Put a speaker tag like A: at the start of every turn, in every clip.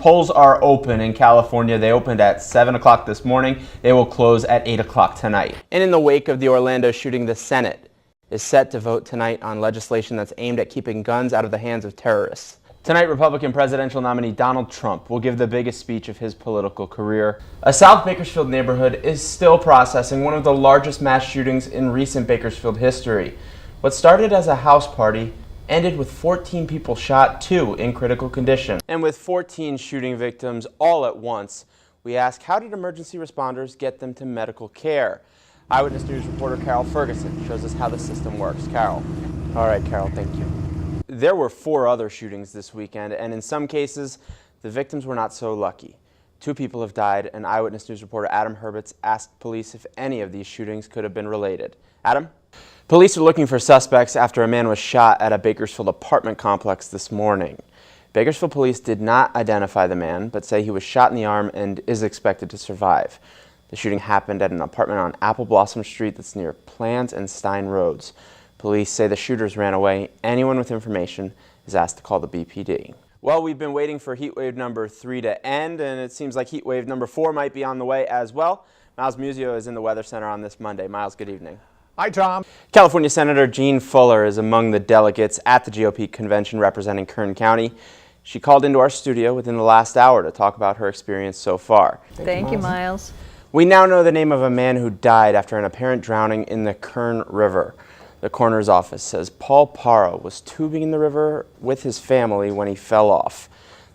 A: polls are open in California. They opened at 7 o'clock this morning. They will close at 8 o'clock tonight. And in the wake of the Orlando shooting, the Senate is set to vote tonight on legislation that's aimed at keeping guns out of the hands of terrorists. Tonight, Republican presidential nominee Donald Trump will give the biggest speech of his political career. A South Bakersfield neighborhood is still processing one of the largest mass shootings in recent Bakersfield history. What started as a house party ended with 14 people shot, 2 in critical condition. And with 14 shooting victims all at once, we ask, how did emergency responders get them to medical care? Eyewitness News reporter Carol Ferguson shows us how the system works. Carol. All right, Carol, thank you. There were 4 other shootings this weekend, and in some cases, the victims were not so lucky. 2 people have died, and Eyewitness News reporter Adam Herbets asked police if any of these shootings could have been related. Adam? Police are looking for suspects after a man was shot at a Bakersfield apartment complex this morning. Bakersfield police did not identify the man, but say he was shot in the arm and is expected to survive. The shooting happened at an apartment on Apple Blossom Street that's near Plans and Stein Roads. Police say the shooters ran away. Anyone with information is asked to call the BPD. Well, we've been waiting for heat wave number 3 to end, and it seems like heat wave number 4 might be on the way as well. Miles Muzio is in the Weather Center on this Monday. Miles, good evening.
B: Hi, Tom.
A: California Senator Jean Fuller is among the delegates at the GOP convention representing Kern County. She called into our studio within the last hour to talk about her experience so far.
C: Thank you, Miles.
A: We now know the name of a man who died after an apparent drowning in the Kern River. The coroner's office says Paul Parra was tubing in the river with his family when he fell off.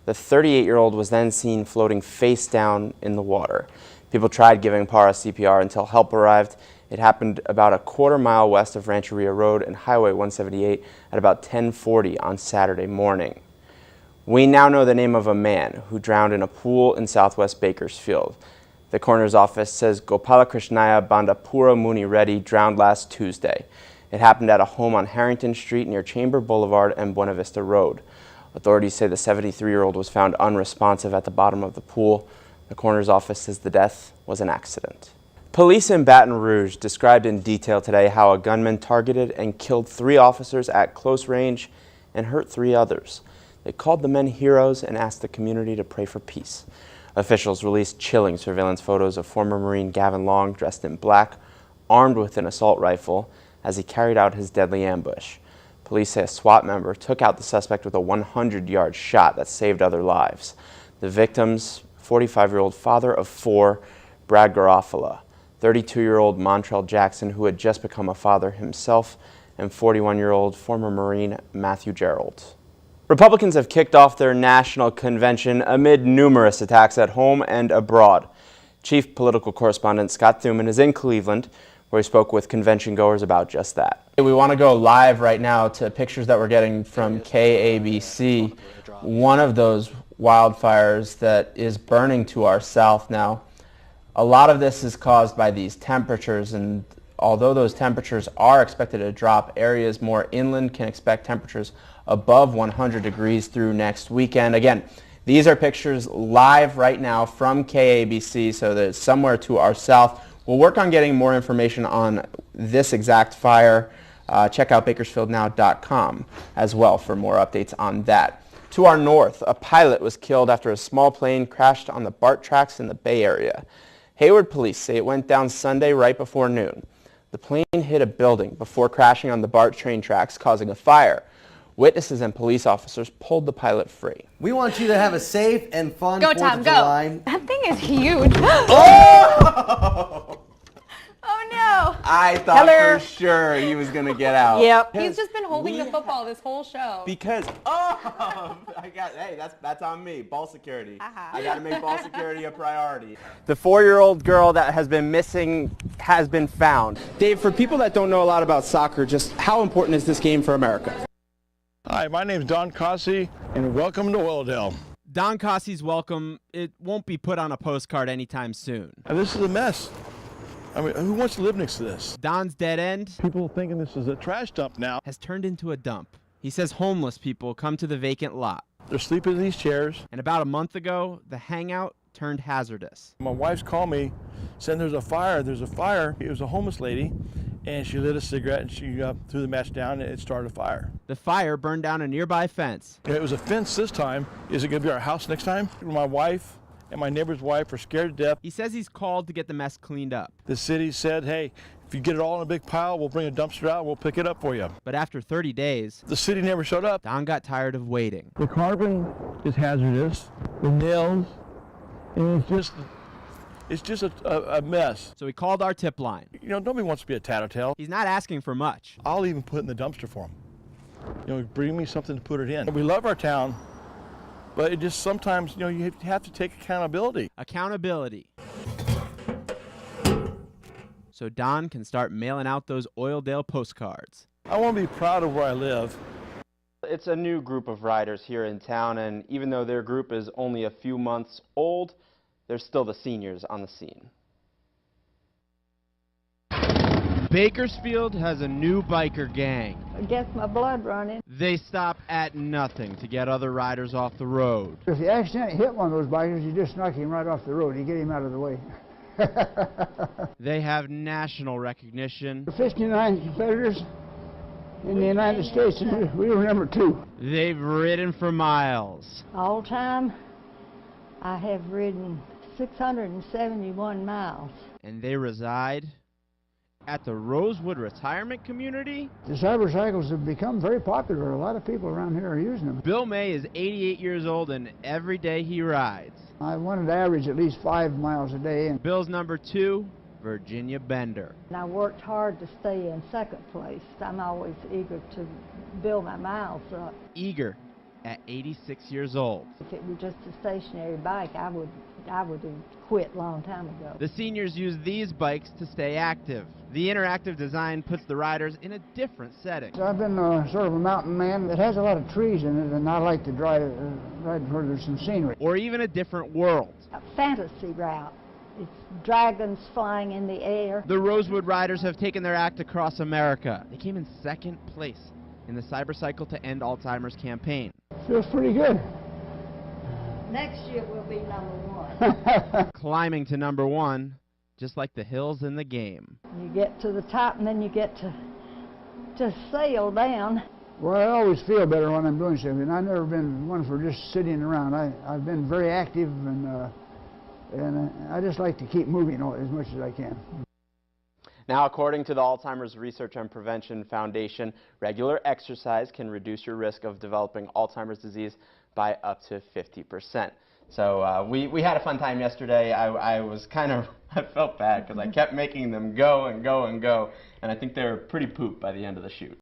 A: The 38-year-old was then seen floating face down in the water. People tried giving Parra CPR until help arrived. It happened about a quarter-mile west of Rancheria Road and Highway 178 at about 10:40 on Saturday morning. We now know the name of a man who drowned in a pool in southwest Bakersfield. The coroner's office says Gopalakrishnaya Bandapura Muni Reddy drowned last Tuesday. It happened at a home on Harrington Street near Chamber Boulevard and Buena Vista Road. Authorities say the 73-year-old was found unresponsive at the bottom of the pool. The coroner's office says the death was an accident. Police in Baton Rouge described in detail today how a gunman targeted and killed 3 officers at close range and hurt 3 others. They called the men heroes and asked the community to pray for peace. Officials released chilling surveillance photos of former Marine Gavin Long dressed in black, armed with an assault rifle, as he carried out his deadly ambush. Police say a SWAT member took out the suspect with a 100-yard shot that saved other lives. The victim's 45-year-old father of 4, Brad Garofalo, 32-year-old Montrell Jackson, who had just become a father himself, and 41-year-old former Marine Matthew Gerald. Republicans have kicked off their national convention amid numerous attacks at home and abroad. Chief political correspondent Scott Thuman is in Cleveland, where he spoke with convention goers about just that. We want to go live right now to pictures that we're getting from KABC. One of those wildfires that is burning to our south now. A lot of this is caused by these temperatures, and although those temperatures are expected to drop, areas more inland can expect temperatures above 100 degrees through next weekend. Again, these are pictures live right now from KABC, so that it's somewhere to our south. We'll work on getting more information on this exact fire. Check out bakersfieldnow.com as well for more updates on that. To our north, a pilot was killed after a small plane crashed on the BART tracks in the Bay Area. Hayward police say it went down Sunday right before noon. The plane hit a building before crashing on the BART train tracks, causing a fire. Witnesses and police officers pulled the pilot free.
D: We want you to have a safe and fun 4th
C: Tom,
D: of
C: go.
D: July.
C: That thing is huge.
D: Oh!
C: Oh no!
A: I thought for sure he was going to get out.
C: Yep. He's just been holding the football this whole show.
A: Because, hey, that's on me, ball security. I got to make ball security a priority. The 4-year-old girl that has been missing has been found. Dave, for people that don't know a lot about soccer, just how important is this game for America?
E: Hi, my name's Don Cossey, and welcome to Willowdale.
F: Don Cossey's welcome. It won't be put on a postcard anytime soon.
E: And this is a mess. I mean, who wants to live next to this?
F: Don's dead end
E: People thinking this is a trash dump now.
F: has turned into a dump. He says homeless people come to the vacant lot.
E: They're sleeping in these chairs.
F: And about a month ago, the hangout turned hazardous.
E: My wife's called me, saying there's a fire. It was a homeless lady, and she lit a cigarette and she threw the match down and it started a fire.
F: The fire burned down a nearby fence.
E: It was a fence this time. Is it going to be our house next time? My wife and my neighbor's wife are scared to death.
F: He says he's called to get the mess cleaned up.
E: The city said, hey, if you get it all in a big pile, we'll bring a dumpster out and we'll pick it up for you.
F: But after 30 days,
E: The city never showed up.
F: Don got tired of waiting.
E: The carbon is hazardous, the nails, and it's just a mess.
F: So he called our tip line.
E: You know, nobody wants to be a tattletale.
F: He's not asking for much.
E: I'll even put it in the dumpster for them. You know, bring me something to put it in. We love our town, but it just sometimes, you know, you have to take accountability.
F: Accountability. So Don can start mailing out those Oildale postcards.
E: I want to be proud of where I live.
A: It's a new group of riders here in town, and even though their group is only a few months old, they're still the seniors on the scene.
F: Bakersfield has a new biker gang.
B: Gets my blood running.
F: They stop at nothing to get other riders off the road.
G: If you accidentally hit one of those bikers, you just knock him right off the road. You get him out of the way.
F: They have national recognition.
G: 59 competitors in the United States, and we were number 2.
F: They've ridden for miles.
B: All time, I have ridden 671 miles.
F: And they reside at the Rosewood Retirement Community.
G: The cyber cycles have become very popular. A lot of people around here are using them.
F: Bill May is 88 years old, and every day he rides.
G: I wanted to average at least 5 miles a day. And
F: Bill's number 2, Virginia Bender.
B: And I worked hard to stay in second place. I'm always eager to build my miles up.
F: Eager at 86 years old.
B: If it were just a stationary bike, I would have quit a long time ago.
F: The seniors use these bikes to stay active. The interactive design puts the riders in a different setting.
G: so I've been sort of a mountain man that has a lot of trees in it, and I like to ride where there's some scenery.
F: Or even a different world.
B: A fantasy route. It's dragons flying in the air.
F: The Rosewood Riders have taken their act across America. They came in second place in the Cybercycle to End Alzheimer's campaign.
G: Feels pretty good.
B: Next year we'll be number 1.
F: Climbing to number 1, just like the hills in the game.
B: You get to the top and then you get to sail down.
G: Well, I always feel better when I'm doing something. I've never been one for just sitting around. I've been very active, and I just like to keep moving as much as I can.
A: Now, according to the Alzheimer's Research and Prevention Foundation, regular exercise can reduce your risk of developing Alzheimer's disease by up to 50%. So we had a fun time yesterday. I felt bad because I kept making them go and go and go, and I think they were pretty pooped by the end of the shoot.